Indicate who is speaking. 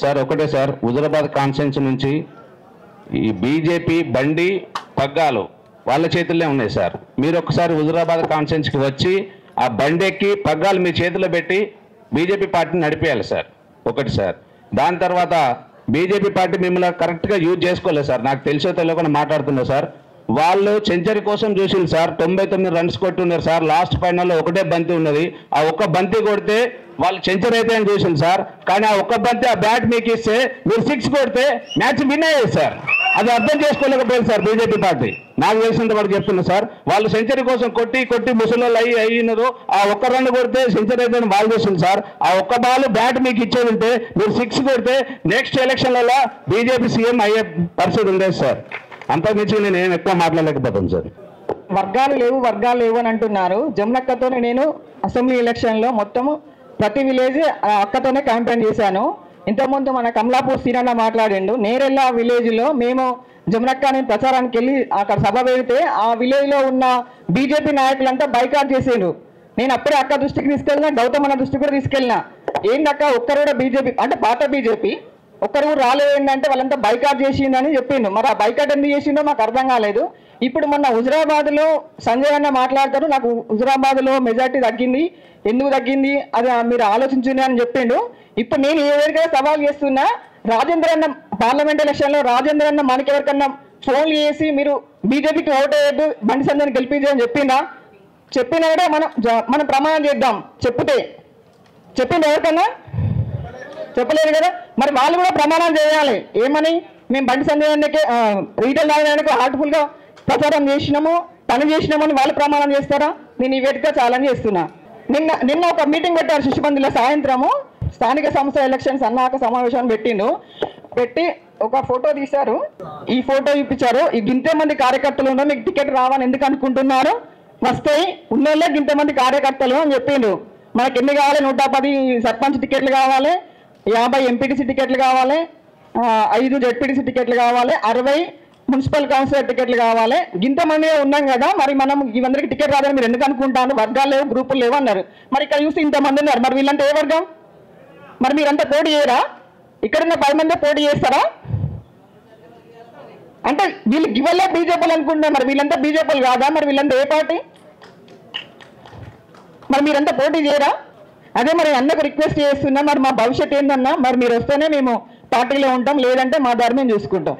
Speaker 1: Sir ఒకటే sir, Huzurabad constituency నుంచి ఈ బీజేపీ బండి పగ్గాలు వాళ్ళ చేతుల్లో ఉన్నాయి సార్. మీరు ఒకసారి హుజురాబాద్ కాన్స్టిట్యున్సీకి వచ్చి ఆ బండి ఎక్కి పగ్గాలు మీ చేతిలో పెట్టి బీజేపీ పార్టీని నడిపేయాలి సార్. ఒకటి సార్. దాని తర్వాత బీజేపీ పార్టీ మిమ్మల్ని కరెక్ట్గా యూజ్ చేసుకోలేదు సార్. నాకు తెలిసో తెలియకుండా మాట్లాడుతున్నా సార్. వాళ్ళు సెంచరీ కోసం చూసింది సార్. 99 రన్స్ కొట్టున్నారు సార్. లాస్ట్ ఫైనల్లో ఒకటే బంతి ఉన్నది. ఆ ఒక్క బంతి కొడితే వాళ్ళు సెంచరీ అయితే అని చూసింది సార్. కానీ ఆ ఒక్క బంతి ఆ బ్యాట్ మీకు ఇస్తే మీరు 6 కొడితే మ్యాచ్ విన్ అయ్యేది సార్. అది అర్థం చేసుకోలేకపోయింది సార్ బీజేపీ పార్టీ. నాకు తెలిసినంత వరకు చెప్తున్నా సార్. వాళ్ళు సెంచరీ కోసం కొట్టి ముసలోళ్ళు అయినారు. ఆ ఒక్క రన్ కొడితే సెంచరీ అయితే వాళ్ళు చేసింది సార్. ఆ ఒక్క బాల్ బ్యాట్ మీకు ఇచ్చేది ఉంటే మీరు 6 కొడితే నెక్స్ట్ ఎలక్షన్లలో బీజేపీ సీఎం అయ్యే పరిస్థితి ఉండేది సార్. అంతకుమించి నేను ఏం ఎక్కువ మాట్లాడలేకపోతాను సార్.
Speaker 2: వర్గాలు లేవు అని అంటున్నారు. జమునక్కతోనే నేను అసెంబ్లీ ఎలక్షన్లో మొత్తము ప్రతి విలేజ్ అక్కతోనే క్యాంపెయిన్ చేశాను. ఇంతకుముందు మన కమలాపూర్ సీనన్న మాట్లాడిండు. నేరెళ్ళ విలేజ్లో మేము జమునక్కని ప్రచారానికి వెళ్ళి అక్కడ సభ పెడితే ఆ విలేజ్లో ఉన్న బీజేపీ నాయకులంతా బైకాట్ చేసిండ్రు. నేను అప్పుడే అక్క దృష్టికి తీసుకెళ్ళినా, గౌతమ్ అన్న దృష్టికి కూడా తీసుకెళ్ళినా. ఏంటక్క ఒక్కరు కూడా బీజేపీ అంటే పాత బీజేపీ ఒక్కరు రాలేదు ఏంటంటే వాళ్ళంతా బైకాట్ చేసిందని చెప్పిండు. మరి ఆ బైకాట్ ఎందుకు చేసిండో మాకు అర్థం కాలేదు. ఇప్పుడు మొన్న హుజురాబాద్లో సంజయ్ అన్న మాట్లాడతారు, నాకు హుజురాబాద్లో మెజార్టీ తగ్గింది, ఎందుకు తగ్గింది అది మీరు ఆలోచించుని అని చెప్పిండు. ఇప్పుడు నేను ఏదైనా సవాల్ చేస్తున్నా, రాజేంద్ర అన్న పార్లమెంట్ ఎలక్షన్లో రాజేంద్ర అన్న మనకి ఎవరికన్నా ఫోన్లు చేసి మీరు బీజేపీకి ఓటు వేయద్దు, బండి సంజయ్ని గెలిపించని చెప్పినా కూడా మనం ప్రమాణం చేద్దాం. చెప్పింది ఎవరికన్నా చెప్పలేదు కదా. మరి వాళ్ళు కూడా ప్రమాణం చేయాలి. ఏమని మేము బండి సంజయ్ అన్నకి రీటైల్ నాయకులకు హార్ట్ఫుల్గా ప్రచారం చేసినాము, పని చేసినామని వాళ్ళు ప్రమాణం చేస్తారా? నేను ఈ వేదికగా ఛాలెంజ్ చేస్తున్నా. నిన్న ఒక మీటింగ్ పెట్టారు శిశుమందిలో సాయంత్రము. స్థానిక సంస్థ ఎలక్షన్స్ అన్నాక సమావేశాన్ని పెట్టి ఒక ఫోటో తీశారు. ఈ ఫోటో చూపించారు. ఇంతమంది కార్యకర్తలు ఉన్నారు, మీకు టికెట్ రావని ఎందుకు అనుకుంటున్నారు? వస్తాయి ఉన్నోళ్ళే ఇంతమంది కార్యకర్తలు అని చెప్పిండు. మనకి ఎన్ని కావాలి? 110 సర్పంచ్ టికెట్లు కావాలి, 50 ఎంపీటీసీ టికెట్లు కావాలి, 5 జెడ్పీటీసీ టికెట్లు కావాలి, 60 మున్సిపల్ కౌన్సిలర్ టికెట్లు కావాలి. ఇంతమంది ఉన్నాం కదా, మరి మనం ఇవందరికి టికెట్ రాదని మీరు ఎందుకు అనుకుంటాను? వర్గాలు లేవు, గ్రూపులు లేవు అన్నారు. మరి ఇక్కడ చూసి ఇంతమంది ఉన్నారు. మరి వీళ్ళంతా ఏ వర్గం? మరి మీరంతా పోటీ చేయరా? ఇక్కడున్న 10 మంది పోటీ చేస్తారా? అంటే వీళ్ళు గివల్లే బీజేపీలు అనుకుంటున్నారు. మరి వీళ్ళంతా బీజేపీలు కాదా? మరి వీళ్ళంతా ఏ పార్టీ? మరి మీరంతా పోటీ చేయరా? అదే మరి అన్నకు రిక్వెస్ట్ చేస్తున్నా, మరి మా భవిష్యత్ ఏందన్నా, మరి మీరు వస్తేనే మేము పార్టీలో ఉంటాం, లేదంటే మా దారి మేము చూసుకుంటాం.